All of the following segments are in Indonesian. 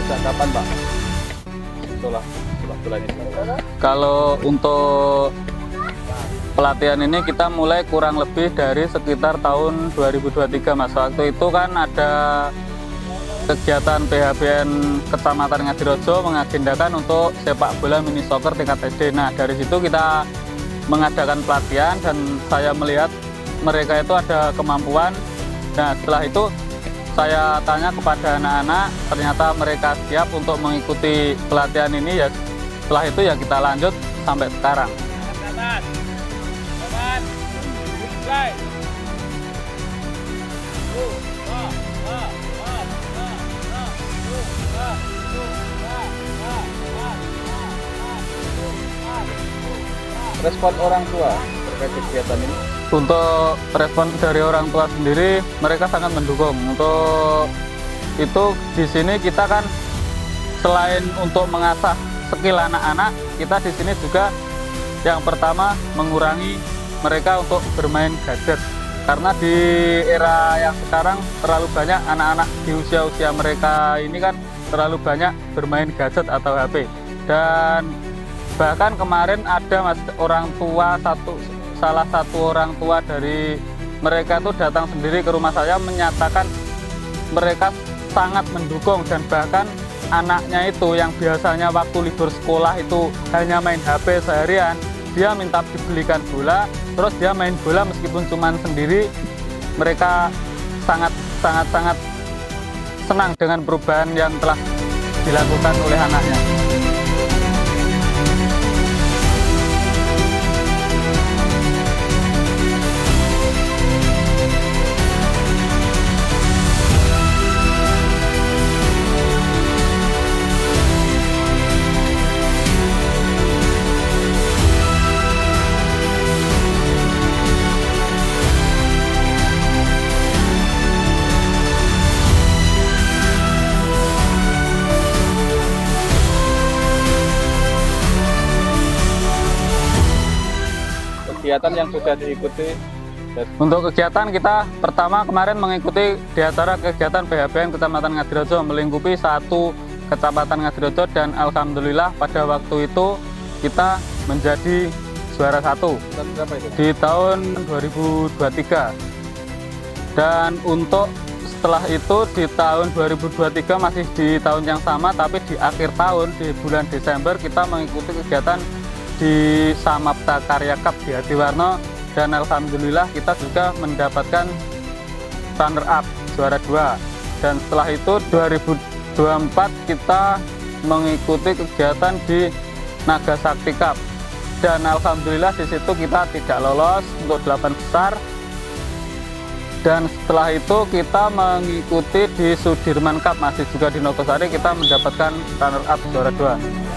sejak kapan Pak? Sekolah bola ini. Kalau untuk pelatihan ini kita mulai kurang lebih dari sekitar tahun 2023 Mas. Waktu itu kan ada kegiatan PHBN Kecamatan Ngadirejo mengagendakan untuk sepak bola mini soccer tingkat SD. Nah dari situ kita mengadakan pelatihan dan saya melihat mereka itu ada kemampuan. Nah setelah itu saya tanya kepada anak-anak, ternyata mereka siap untuk mengikuti pelatihan ini ya. Setelah itu ya kita lanjut sampai sekarang. Respon orang tua terkait kegiatan ini? Untuk respon dari orang tua sendiri, mereka sangat mendukung. Untuk itu di sini kita kan selain untuk mengasah skill anak-anak, kita di sini juga yang pertama mengurangi mereka untuk bermain gadget. Karena di era yang sekarang terlalu banyak anak-anak di usia-usia mereka ini kan terlalu banyak bermain gadget atau HP. Dan bahkan kemarin ada orang tua salah satu orang tua dari mereka itu datang sendiri ke rumah saya menyatakan mereka sangat mendukung dan bahkan anaknya itu yang biasanya waktu libur sekolah itu hanya main HP seharian, dia minta dibelikan bola, terus dia main bola meskipun cuman sendiri. Mereka sangat senang dengan perubahan yang telah dilakukan oleh anaknya. Kegiatan yang sudah diikuti Untuk kegiatan kita pertama kemarin mengikuti di acara kegiatan PHBN Kecamatan Ngadirejo melingkupi satu Kecamatan Ngadirejo dan alhamdulillah pada waktu itu kita menjadi juara satu di tahun 2023. Dan untuk setelah itu di tahun 2023 masih di tahun yang sama, tapi di akhir tahun di bulan Desember kita mengikuti kegiatan di Samapta Karya Cup di Adiwarno dan alhamdulillah kita juga mendapatkan runner up juara 2. Dan setelah itu 2024 kita mengikuti kegiatan di Naga Sakti Cup dan alhamdulillah di situ kita tidak lolos untuk 8 besar. Dan setelah itu kita mengikuti di Sudirman Cup masih juga di Nogosari, kita mendapatkan runner up juara 2.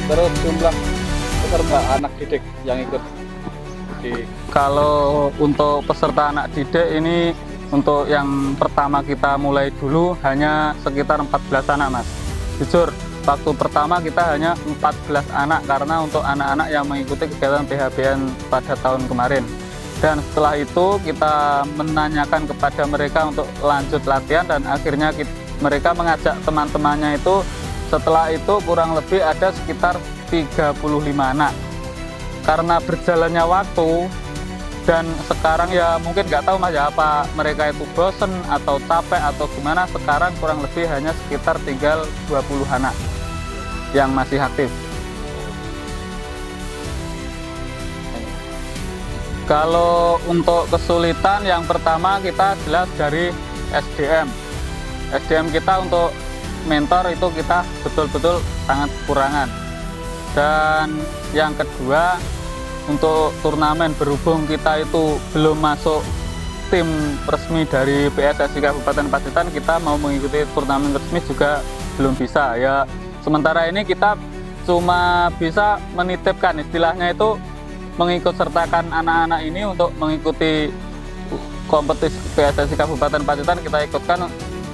Terus jumlah peserta anak didik yang ikut di... Kalau untuk peserta anak didik ini untuk yang pertama kita mulai dulu hanya sekitar 14 anak Mas. Jujur waktu pertama kita hanya 14 anak karena untuk anak-anak yang mengikuti kegiatan PHBN pada tahun kemarin. Dan setelah itu kita menanyakan kepada mereka untuk lanjut latihan dan akhirnya mereka mengajak teman-temannya itu. Setelah itu kurang lebih ada sekitar 35 anak. Karena berjalannya waktu dan sekarang ya mungkin nggak tahu Mas ya apa mereka itu bosen atau capek atau gimana, sekarang kurang lebih hanya sekitar tinggal 20 anak yang masih aktif. Kalau untuk kesulitan yang pertama kita jelas dari SDM. SDM kita untuk mentor itu kita betul-betul sangat kekurangan. Dan yang kedua untuk turnamen, berhubung kita itu belum masuk tim resmi dari PSSI Kabupaten Pacitan kita mau mengikuti turnamen resmi juga belum bisa ya. Sementara ini kita cuma bisa menitipkan, istilahnya itu mengikut sertakan anak-anak ini untuk mengikuti kompetisi PSSI Kabupaten Pacitan. Kita ikutkan,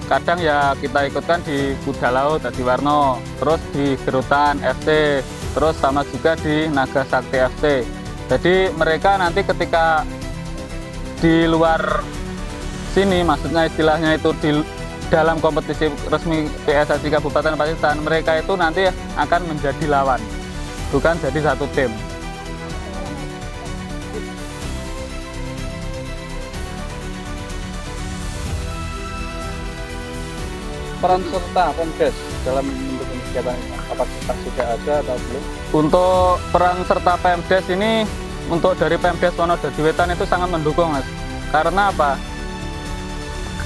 kadang ya kita ikutkan di Kuda Laut Adi Warno, terus di Gerutan FC, terus sama juga di Naga Sakti FC. Jadi mereka nanti ketika di luar sini, maksudnya istilahnya itu di dalam kompetisi resmi PSSI Kabupaten Pacitan, mereka itu nanti akan menjadi lawan, bukan jadi satu tim. Peran serta Pemdes dalam mendukung kegiatan ini, apakah sudah ada atau belum? Untuk peran serta Pemdes ini, untuk dari Pemdes Wonodadi Wetan itu sangat mendukung, Mas. Karena apa?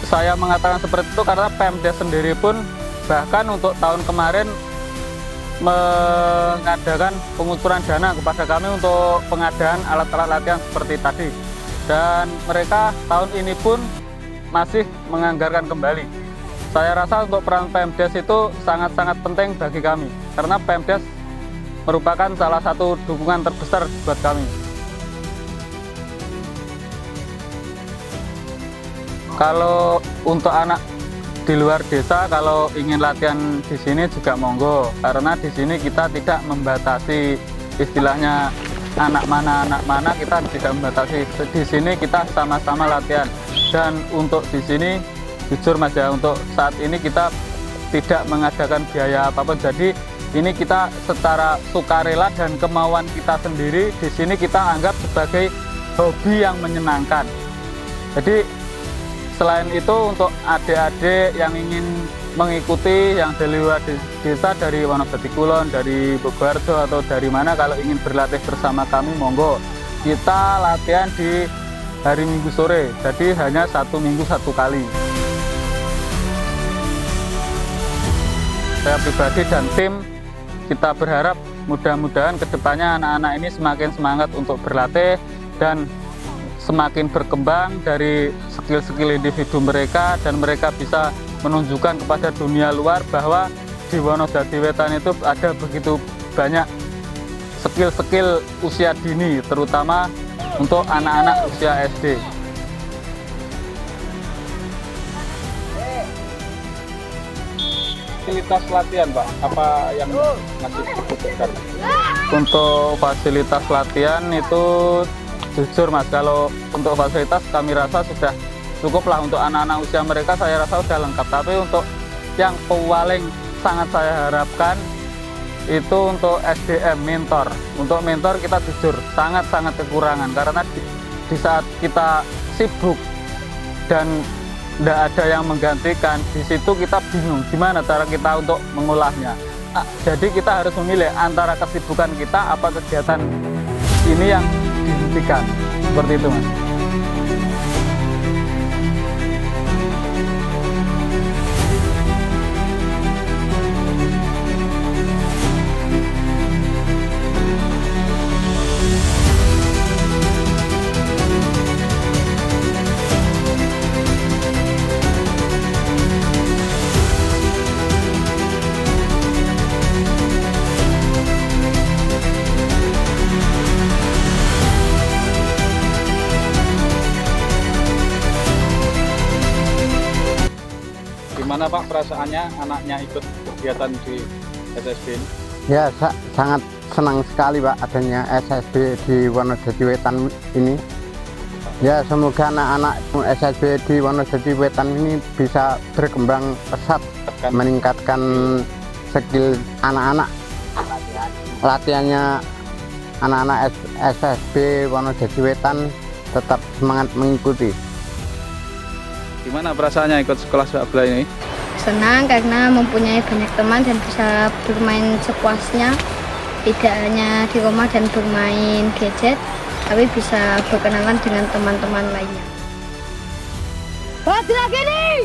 Saya mengatakan seperti itu karena Pemdes sendiri pun bahkan untuk tahun kemarin mengadakan pengucuran dana kepada kami untuk pengadaan alat-alat latihan seperti tadi. Dan mereka tahun ini pun masih menganggarkan kembali. Saya rasa untuk peran Pemdes itu sangat-sangat penting bagi kami, karena Pemdes merupakan salah satu dukungan terbesar buat kami. Kalau untuk anak di luar desa, kalau ingin latihan di sini juga monggo, karena di sini kita tidak membatasi, istilahnya anak mana kita tidak membatasi. Di sini kita sama-sama latihan, dan untuk di sini jujur Mas ya, untuk saat ini kita tidak mengadakan biaya apapun. Jadi ini kita secara sukarela dan kemauan kita sendiri, di sini kita anggap sebagai hobi yang menyenangkan. Jadi selain itu untuk adik-adik yang ingin mengikuti yang dari luar desa, dari Wonodadi Kulon, dari Bogoharjo atau dari mana, kalau ingin berlatih bersama kami monggo. Kita latihan di hari Minggu sore, jadi hanya 1 minggu 1 kali. Saya pribadi dan tim kita berharap mudah-mudahan kedepannya anak-anak ini semakin semangat untuk berlatih dan semakin berkembang dari skill-skill individu mereka, dan mereka bisa menunjukkan kepada dunia luar bahwa di Wonodadi Wetan itu ada begitu banyak skill-skill usia dini, terutama untuk anak-anak usia SD. Fasilitas latihan Pak, apa yang masih dibutuhkan? Untuk fasilitas latihan itu jujur Mas, kalau untuk fasilitas kami rasa sudah cukup lah. Untuk anak-anak usia mereka saya rasa sudah lengkap. Tapi untuk yang paling sangat saya harapkan itu untuk SDM, mentor. Untuk mentor kita jujur sangat-sangat kekurangan, karena di saat kita sibuk dan tidak ada yang menggantikan, di situ kita bingung gimana cara kita untuk mengolahnya. Jadi kita harus memilih antara kesibukan kita apa kegiatan ini yang dihentikan, seperti itu Mas. Gimana Pak perasaannya anaknya ikut kegiatan di SSB ini? Ya, sangat senang sekali Pak adanya SSB di Wonodadi Wetan ini. Ya, semoga anak-anak SSB di Wonodadi Wetan ini bisa berkembang pesat, meningkatkan skill anak-anak. Latihannya anak-anak SSB Wonodadi Wetan tetap semangat mengikuti. Gimana perasaannya ikut sekolah sepak bola ini? Senang karena mempunyai banyak teman dan bisa bermain sepuasnya, tidak hanya di rumah dan bermain gadget, tapi bisa berkenalan dengan teman-teman lainnya. Lagi nih!